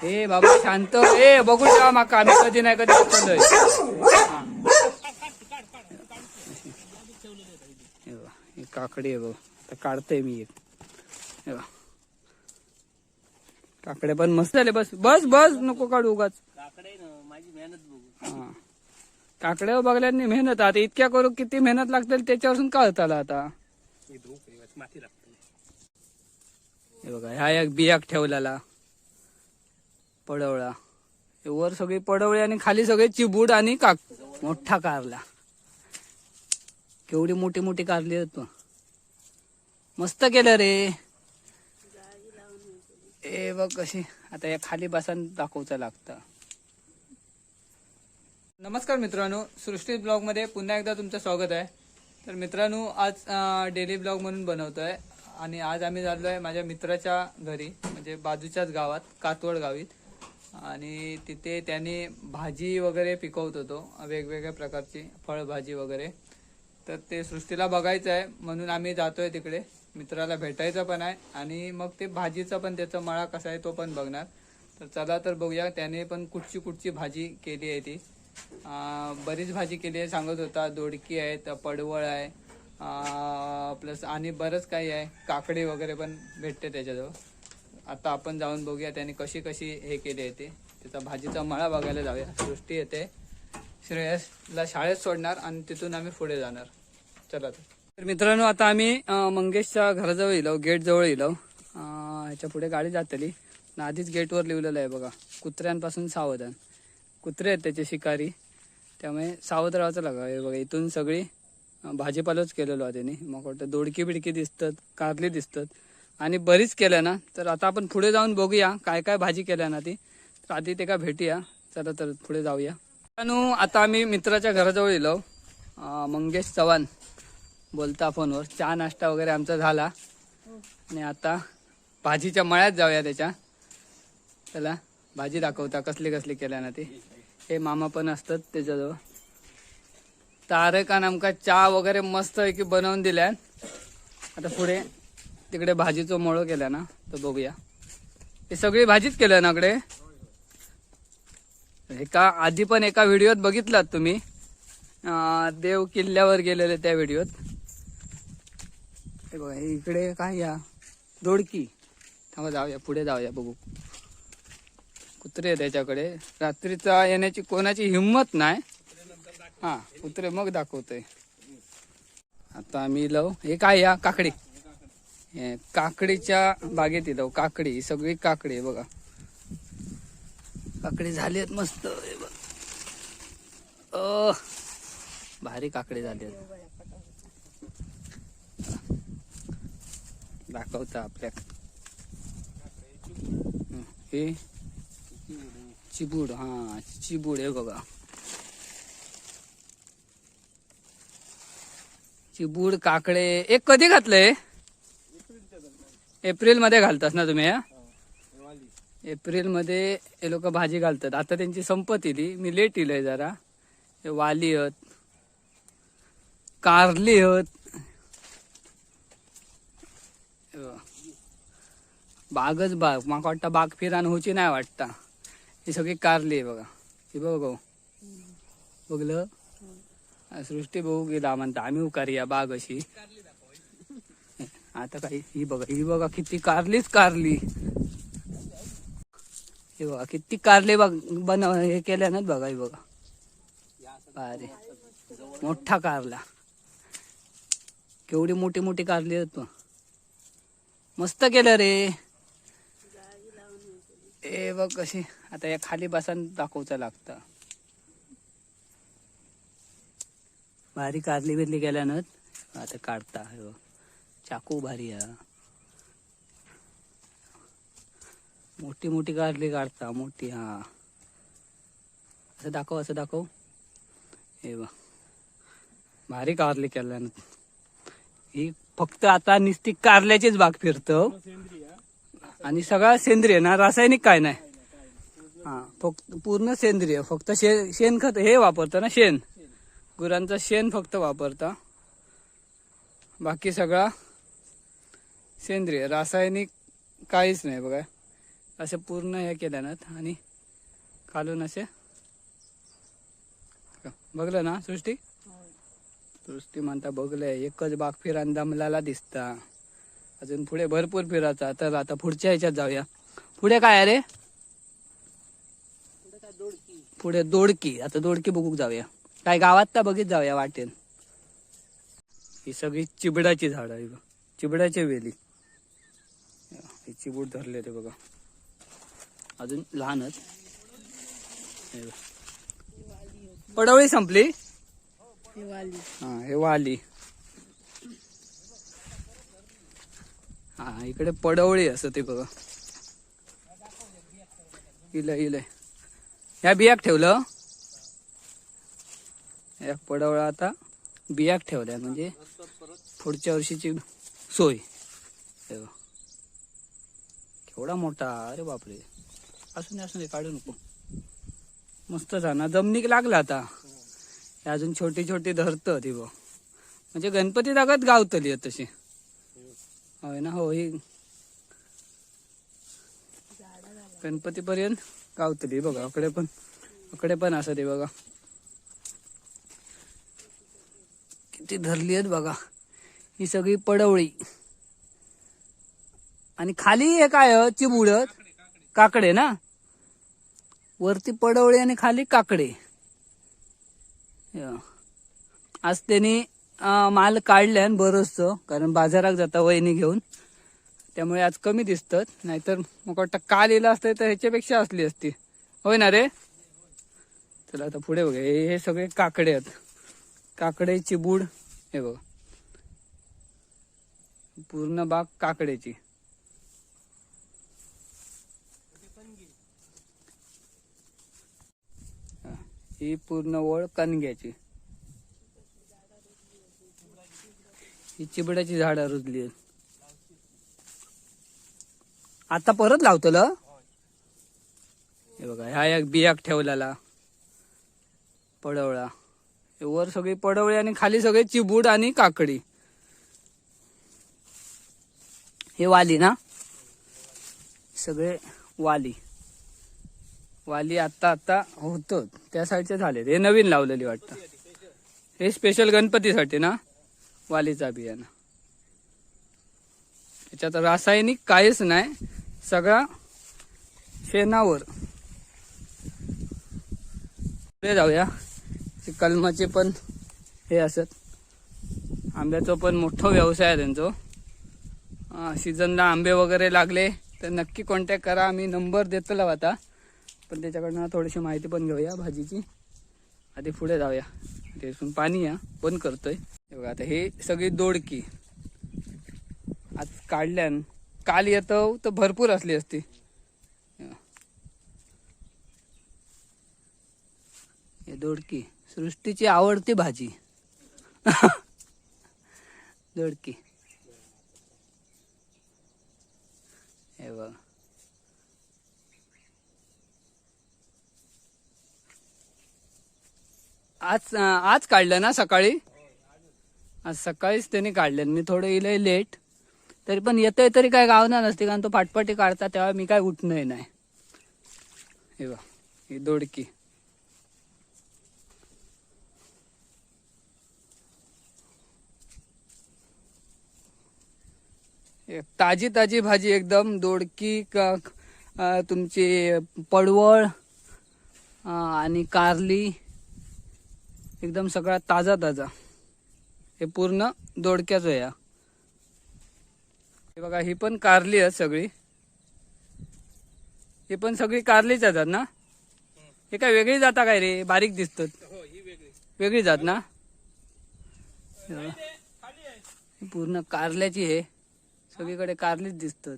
ए बाबा शांत ए बघू ठेवा माका आम्ही कधी नाही कधी उचललोय. हे काकडी आहे बघ आता काढतोय मी एक. काकडे पण मस्त झाले. बस बस बस नको काढू उगाच. काकड्या बघल्याने मेहनत आता इतक्या करू किती मेहनत लागते त्याच्यावरून कळत आला आता. हे बघा ह्या एक बियाक ठेवलेला पडवळा. वर सगळी पडवळी आणि खाली सगळे चिबूड आणि मोठा कारला. केवढी मोठी मोठी कारली आहेत. मस्त केलं रे. ए बघ कशी आता या खाली बसून दाखवचं लागतं. नमस्कार मित्रांनो, सृष्टी ब्लॉग मध्ये पुन्हा एकदा तुमचं स्वागत आहे. तर मित्रांनो आज डेली ब्लॉग म्हणून बनवतोय आणि आज आम्ही झालोय माझ्या मित्राच्या घरी म्हणजे बाजूच्याच गावात कातवड गावीत. आणि तिथे त्यांनी भाजी वगैरे पिकवत होतो वेगवेगळ्या प्रकारची फळभाजी वगैरे. तर ते सृष्टीला बघायचं आहे म्हणून आम्ही जातोय तिकडे. मित्राला भेटायचं पण आहे आणि मग ते भाजीचा पण त्याचा मळा कसा आहे तो पण बघणार. तर चला तर बघूया. त्याने पण कुठची भाजी केली आहे ती. बरीच भाजी केली आहे सांगत होता. दोडकी आहेत, पडवळ आहे प्लस आणि बरंच काही आहे. काकडी वगैरे पण भेटते त्याच्याजवळ. आता आपण जाऊन बघूया त्याने कशी कशी हे केली आहे ते. त्याचा भाजीचा मळा बघायला जाऊया. सृष्टी येते श्रेयसला शाळेत सोडणार आणि तिथून आम्ही पुढे जाणार. चला तर मित्रांनो आता आम्ही मंगेशच्या घराजवळ येलो, गेट जवळ येलो. ह्याच्या पुढे गाडी जातली. आधीच गेटवर लिहिलेलं आहे बघा, कुत्र्यांपासून सावधान. कुत्रे आहेत त्याचे शिकारी, त्यामुळे सावध राहायचं लागा. हे बघा इथून सगळी भाजीपालाच केलेलो आहे त्यांनी. मग वाटतं दोडकी बिडकी दिसतात, कारली दिसतात आणि बरीच केल्या ना. तर आता आपण पुढे जाऊन बघूया काय काय भाजी केल्या ना ती. तर आधी ते का भेटूया. चला तर पुढे जाऊया. आता आम्ही मित्राच्या घराजवळ येलो. मंगेश चव्हाण बोलता फोनवर. चहा नाश्ता वगैरे आमचा झाला आणि आता भाजीच्या मळ्यात जाऊया त्याच्या. त्याला भाजी दाखवता कसली कसली केल्या ना ती. हे मामा पण असतात त्याच्याजवळ. तारकान आमका चहा वगैरे मस्त आहे की बनवून दिल्या. आता पुढे तिकडे भाजीचं मळं केलं ना तर बघूया. हे सगळी भाजीच केलं ना कडे. एका आधी पण एका व्हिडिओत बघितलात तुम्ही, देव किल्ल्यावर गेलेले त्या व्हिडिओत. हे बघा इकडे काय या दोडकी. थांबा जाऊया पुढे जाऊया बघू. कुत्रे त्याच्याकडे रात्रीचा येण्याची कोणाची हिंमत नाही. हा कुत्रे मग दाखवतोय. आता आम्ही लव हे काय या काकडी. काकडीच्या बागेत येतो. काकडी सगळी काकडी बघा. काकडी झाली आहेत मस्त. भारी काकडी झाली आहेत. दाखवता आपल्या. हे चिबूड. हा चिबूड आहे बघा. चिबूड काकडे. एक कधी घातलंय? एप्रिल मध्ये घालतास ना तुम्ही? एप्रिल मध्ये हे लोक भाजी घालतात. आता त्यांची संपत येली. मी लेट येलोय जरा. हे वाली आहेत, कारली आहेत. बागच बाग. माका वाटतं बाग फिरान होची नाही वाटता. ही सगळी कारली आहे बघा. ही बघ बघलं. सृष्टी बघू गेला म्हणता आम्ही उकारिया बाग अशी. आता काही ही बघा किती कारलीच कारली. हे बघा किती कारले बनव हे केल्या ना बघा. हे बघा अरे मोठा कारला. केवढी मोठी मोठी कारली आहेत. मस्त केलं रे. ए बघ कशी आता या खाली बसून दाखवचं लागतं. भारी कारली बिरली गेल्या ना आता काढता. चाकू भारी आहे. मोठी मोठी कारली काढता मोठी. हा असं दाखव. हे बघ भारी कारली केल्या ना. ही फक्त आता नुसती कारल्याचीच बाग फिरतो आणि सगळा सेंद्रिय ना, रासायनिक काय नाही. हा फक्त पूर्ण सेंद्रिय. फक्त शेणखत हे वापरतं ना, शेण गुरांचं शेण फक्त वापरता. बाकी सगळा सेंद्रिय, रासायनिक काहीच नाही बघा. असे पूर्ण हे केल्यानं आणि खालून असे बघलं ना सृष्टी. सृष्टी म्हणता बघलंय एकच बाग फिरान दमलाला दिसता. अजून पुढे भरपूर फिरायचा. तर आता पुढच्या ह्याच्यात जाऊया. पुढे काय आहे रे? पुढे दोडकी. आता दोडकी बघूक जाऊया. काय गावात तर बघित जाऊया वाटेल. ही सगळी चिबडाची झाड आहे. चिबडाची वेली. हे चिबूड धरले ते बघा. अजून लहानच. पडवळी संपली. हा हे वाली. हा इकडे पडवळी असं ते बघा. इलय ह्या बियाक ठेवलं. या पडवळा आता बियाक ठेवल्या म्हणजे पुढच्या वर्षीची सोय. केवढा मोठा. अरे बापरे. असून काढू नको. मस्त झाला. जमनीक लागला आता. अजून छोटी छोटी धरतं ती बघ. म्हणजे गणपती जागात गावतली तशी. होय ना. हो ही गणपती पर्यंत गावतली बघा. अकडे पण असं ते बघा किती धरली आहेत बघा. ही सगळी पडवळी. आणि खाली हे काय चिबुडत काकडे ना. वरती पडवळी आणि खाली काकडे. आज त्यांनी माल काढल्यान बरंच. कारण बाजारात जाता वहिनी घेऊन. त्यामुळे आज कमी दिसतात. नाहीतर मग वाटतं काल येला असतं तर ह्याच्यापेक्षा असली असती. होय ना रे. चला आता पुढे बघा. हे सगळे काकडे आहेत. काकडे चिबूड. हे बघ पूर्ण बाग काकड्याची. ही पूर्ण ओळ कणग्याची. ही चिबडाची झाडं रुजली आहेत. आता परत लावतलं. हे बघा ह्या एक बियाक ठेवलेला पडवळा. वर सगळी पडवळी आणि खाली सगळे चिबूड आणि काकडी. हे वाली ना. सगळे वाली आता होत. त्या साईडचे झाले. हे नवीन लावलेली वाटतं. हे स्पेशल गणपतीसाठी ना वालीचा बियाणं. याच्यात रासायनिक काहीच नाही. सगळा शेणावर. पुढे जाऊया. कलमाचे पण हे असत. आंब्याचा पण मोठा व्यवसाय आहे त्यांचा. सीझनला आंबे वगैरे लागले तर नक्की कॉन्टॅक्ट करा. आम्ही नंबर देतलो आता. पण त्याच्याकडनं थोडीशी माहिती पण घेऊया भाजीची. आधी पुढे जाऊया. त्यातून पाणी या बंद करतोय. बघा आता हे सगळी दोडकी आज काढल्यान. काल येतो तर भरपूर असली असती. हे दोडकी सृष्टीची आवडती भाजी. दोडकी. हे बघ आज काढलं ना सकाळी. आज सकाळीच त्यांनी काढलं. मी थोडं इलय लेट. तरी पण येतोय तरी काय गावणार नसते. कारण तो फाटपाटी काढता तेव्हा मी काय उठणंही नाही. हे बघ ही दोडकी. ताजी ताजी भाजी एकदम. दोडकी तुमची पडवळ आणि कारली एकदम सगळा ताजा. हे पूर्ण दोडक्याच आहे. हे बघा ही पण कारली आहे सगळी. ही पण सगळी कारलीच आहेत ना. हे काय वेगळी जाता काय रे. बारीक दिसतात. वेगळी जात ना. ही पूर्ण कारल्याची आहे. सगळीकडे कारलीच दिसतात.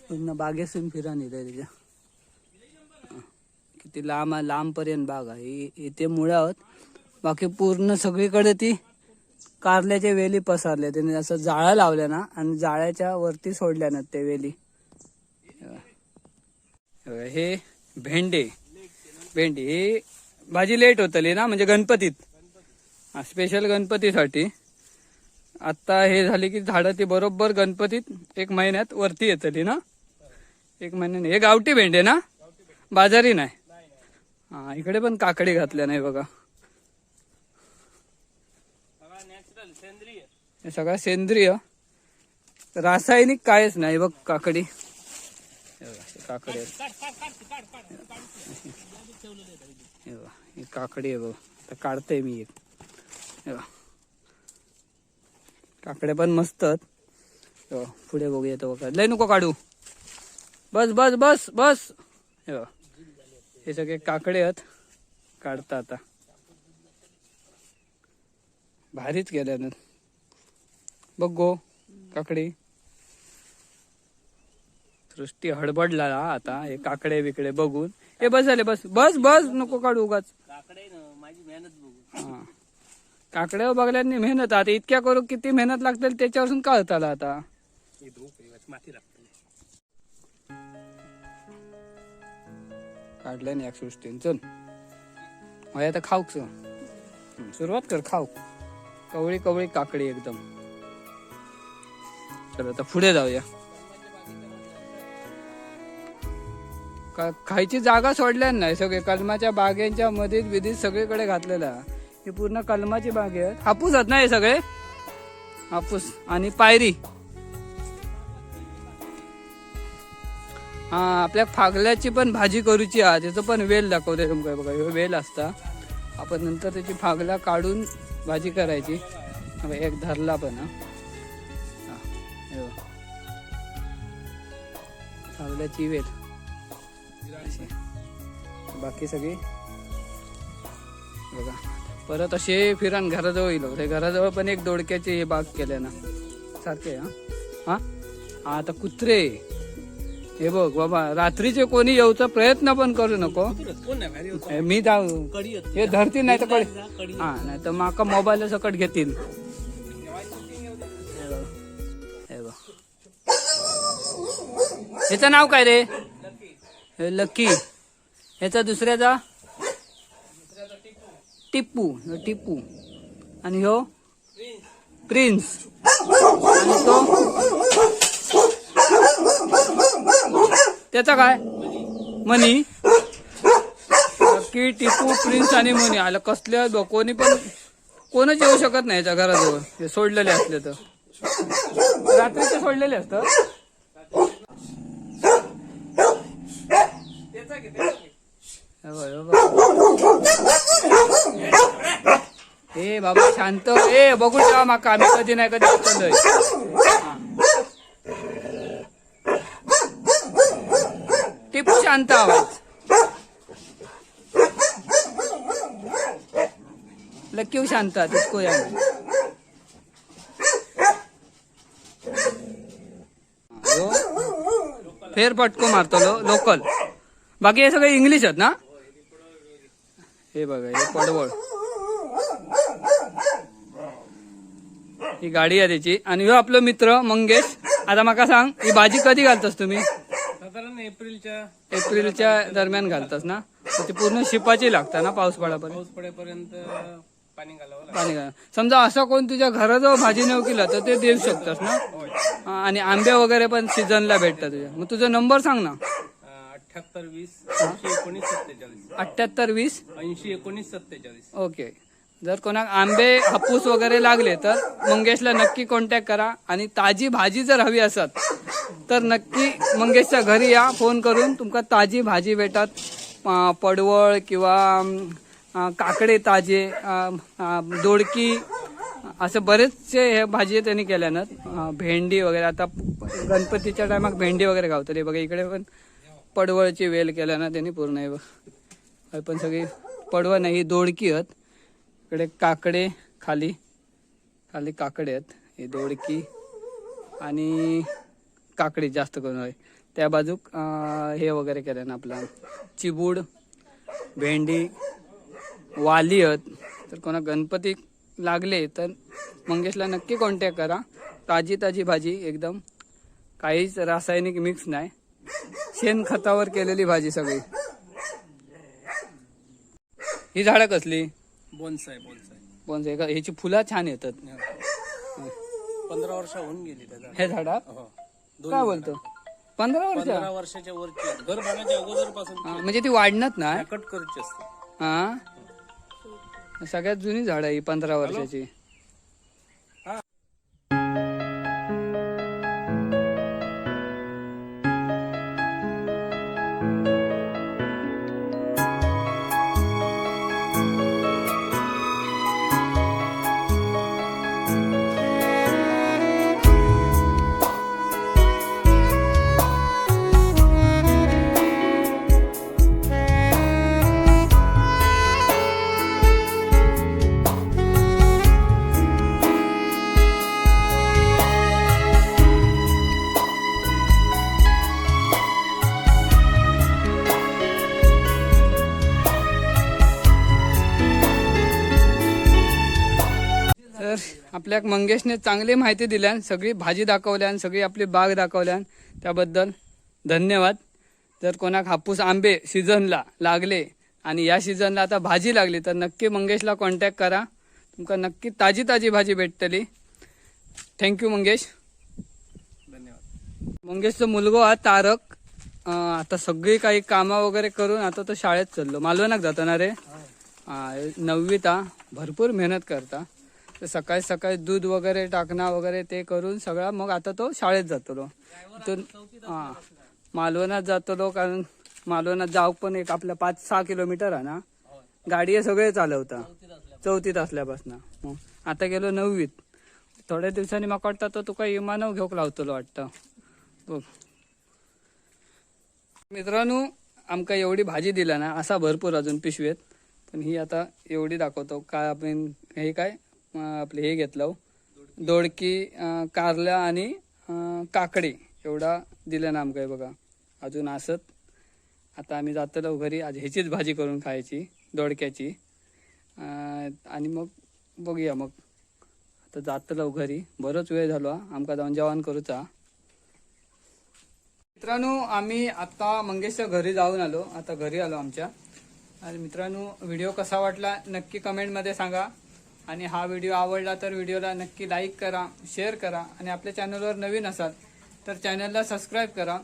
पूर्ण बागेसून फिरा नेलं त्याच्या. किती लांब पर्यंत बाग आहे. इथे मुळा आहोत. बाकी पूर्ण सगळीकडे ती कारल्याच्या वेली पसरल्या. त्याने असं जाळ्या लावल्या ना आणि जाळ्याच्या वरती सोडल्या ना ते वेली. हे भेंडे ही भाजी लेट होतली ना, म्हणजे गणपतीत स्पेशल गणपतीसाठी. आता हे झाली की झाडं ती बरोबर गणपतीत 1 महिन्यात वरती येतली ना, 1 महिन्याने. हे गावठी भेंडे ना, बाजारी नाही. हा, इकडे पण काकडी घातल्या नाही बघा. हे सगळं सेंद्रिय, रासायनिक कायच नाही बघ. काकडी काकडी ही काकडी आहे बघ. आता काढते मी एक. काकड्या पण मस्त. पुढे बघूया तो बघा. लय नको काढू, बस बस बस बस. हे सगळे काकडे आहेत, काढता आता. भारीच गेल्या बघ गो काकडी. सृष्टी हडबडला आता हे काकडे बिकडे बघून. हे बस झाले, बस बस बस नको काढू उगाच. हा, काकड्या बघल्याने मेहनत. आता इतक्या करू किती मेहनत लागते त्याच्यापासून कळत आला आता. काढल्या नाही सृष्टीन. चल आता खाऊक सुरुवात कर. खाऊ कवळी कवळी काकडी एकदम. चल आता पुढे जाऊया. खायची जागा सोडल्या नाही. सगळे कलमाच्या बागेच्या मध्ये विधीत सगळीकडे घातलेला. ही पूर्ण कलमाची बाग आहेत. हापूस आहेत ना हे सगळे, हापूस आणि पायरी. हा, आपल्या फागल्याची पण भाजी करूची आहे. त्याचं पण वेल दाखवते तुमका बघा. हे वेल असता. आपण नंतर त्याची फागला काढून भाजी करायची. एक धरला पण. फागल्याची वेल. बाकी सगळी बघा. परत असे फिरान घराजवळ येईल. घराजवळ पण एक दोडक्याची हे बाग केल्या ना सारखे. हा हा, आता कुत्रे हे बघ बाबा. रात्रीचे कोणी येऊचा प्रयत्न पण करू नको. मी जाऊ हे धरतील नाही तर कडी. हा, नाही तर माका मोबाईल सकट घेतील. ह्याचं नाव काय रे? लकी. ह्याचा दुसऱ्याचा टिप्पू. टिप्पू. आणि ह्यो प्रिन्स. आणि तो त्याचा काय? मनी. लकी, टिप्पू, प्रिन्स आणि मनी. आलं कसल्या कोणी पण कोणच येऊ शकत नाही याच्या घराजवळ. हे सोडलेले असले तर रात्रीचे सोडलेले असतात. ए बाबा शांत. ए बघू ठेवा माका. आम्ही कधी नाही कधी उचललोय. टिप्पू शांत. आवाज. लक्की शांत. तिसको या फेर पटको मारतो लोकल. बाकी हे सगळे इंग्लिश आहेत ना. हे बघा हे पडवळ. ही गाडी आहे त्याची. आणि ह्यो आपला मित्र मंगेश. आता माका सांग, ही भाजी कधी घालतास तुम्ही? साधारण एप्रिलच्या दरम्यान घालतास ना. ती पूर्ण शिपाची लागता ना पाऊस पडेपर्यंत पाणी घाला. समजा असं कोण तुझ्या घराजवळ भाजी नेऊ केला तर ते देऊ शकतास ना. आणि आंबे वगैरे पण सीझनला भेटतात तुझ्या. मग तुझा नंबर सांग ना. 7820 ओके. जर कोणाक आंबे हापूस वगैरे लागले तर मंगेशला नक्की कॉन्टॅक्ट करा. आणि ताजी भाजी जर हवी असत तर नक्की मंगेशच्या घरी या. फोन करून तुमका ताजी भाजी भेटतात. पडवळ किंवा काकडे ताजे, दोडकी, असे बरेचसे हे भाजी त्यांनी केल्यानं. भेंडी वगैरे. आता गणपतीच्या टायमात भेंडी वगैरे गावतली बघा. इकडे पण पडवळची वेल केल्या ना त्यांनी पूर्ण. आहे बघ. पण सगळी पडवळ नाही, दोडकी आहेत. इकडे काकडे खाली काकडे आहेत. ही दोडकी आणि काकडी जास्त करून आहे. त्या बाजूक हे वगैरे केलं ना आपला चिबूड, भेंडी, वाली आहेत. तर कोणा गणपती लागले तर मंगेशला नक्की कॉन्टॅक्ट करा. ताजी भाजी एकदम. काहीच रासायनिक मिक्स नाही. शेणखतावर केलेली भाजी सगळी. ही झाडं कसली बोनसाय बोनसाय का? ह्याची फुलं छान येतात 15 वर्ष होऊन गेली त्याला. हे झाडा हो. काय बोलतो 15 वर्ष 15 वर्षाच्या वरची आहेत. घर बांधायच्या अगोदर पासून म्हणजे ती वाढणार ना कट करूची असते. हा सगळ्यात जुनी झाड आहे ही 15 वर्षाची. तर आपल्या मंगेशने चांगली माहिती दिल्यान, सगळी भाजी दाखवल्यान, सगळी आपली बाग दाखवल्यान, त्याबद्दल धन्यवाद. जर कोणाक हापूस आंबे सीझनला लागले आणि या सीझनला आता भाजी लागली तर नक्की मंगेशला कॉन्टॅक्ट करा, तुमका नक्की ताजी ताजी भाजी भेटतली. थँक्यू मंगेश. धन्यवाद. मंगेशचा मुलगा हा तारक आता सगळी काही कामं वगैरे करून आता तो शाळेत चाललो. मालवणाक जातो ना रे? हा 9वीत हा. भरपूर मेहनत करता. तर सकाळी सकाळी दूध वगैरे टाकणं वगैरे ते करून सगळा मग आता तो शाळेत जातलो. इथून हा मालवणात जातलो, कारण मालवणात जाऊ पण एक आपल्या 5-6 किलोमीटर आहे ना. गाडी सगळे चालवता 4थीत असल्यापासून. मग आता गेलो 9वीत. थोड्या दिवसांनी मग वाटतं तो तुका विमानावर घेऊक लावतलो वाटतं. बघ मित्रांनो, आमका एवढी भाजी दिला ना, असा भरपूर अजून पिशवेत, पण ही आता एवढी दाखवतो. काय आपण हे काय आपले हे घेतलं दोडकी, कारला आणि काकडी एवढा दिला ना आमका. बघा अजून असत. आता आम्ही जातलो घरी. आज ह्याचीच भाजी करून खायची, दोडक्याची. आणि मग बघूया. मग आता जातलो घरी. बरोच वेळ झालो आमका जाऊन जेवण करूचा. मित्रांनो, आम्ही आता मंगेशच्या घरी जाऊन आलो. आता घरी आलो आमच्या. आणि मित्रांनो, व्हिडिओ कसा वाटला नक्की कमेंटमध्ये सांगा. आणि हा व्हिडिओ आवडला तर व्हिडिओला नक्की लाईक करा, शेअर करा. आणि आपल्या चॅनलवर नवीन असाल तर चॅनलला सबस्क्राईब करा.